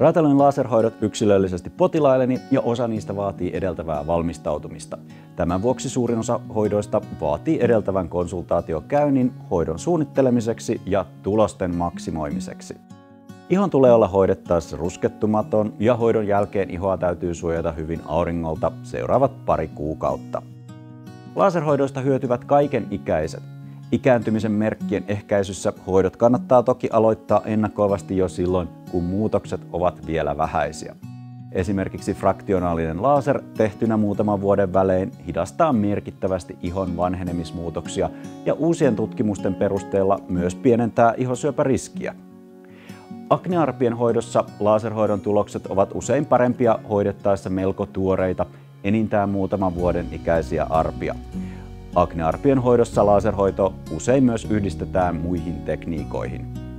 Räätälöin laserhoidot yksilöllisesti potilailleni ja osa niistä vaatii edeltävää valmistautumista. Tämän vuoksi suurin osa hoidoista vaatii edeltävän konsultaatiokäynnin hoidon suunnittelemiseksi ja tulosten maksimoimiseksi. Ihon tulee olla hoidettaessa ruskettumaton ja hoidon jälkeen ihoa täytyy suojata hyvin auringolta seuraavat pari kuukautta. Laserhoidoista hyötyvät kaiken ikäiset. Ikääntymisen merkkien ehkäisyssä hoidot kannattaa toki aloittaa ennakoivasti jo silloin, kun muutokset ovat vielä vähäisiä. Esimerkiksi fraktionaalinen laser tehtynä muutaman vuoden välein hidastaa merkittävästi ihon vanhenemismuutoksia ja uusien tutkimusten perusteella myös pienentää ihosyöpäriskiä. Aknearpien hoidossa laserhoidon tulokset ovat usein parempia hoidettaessa melko tuoreita, enintään muutaman vuoden ikäisiä arpia. Aknearpien hoidossa laserhoito usein myös yhdistetään muihin tekniikoihin.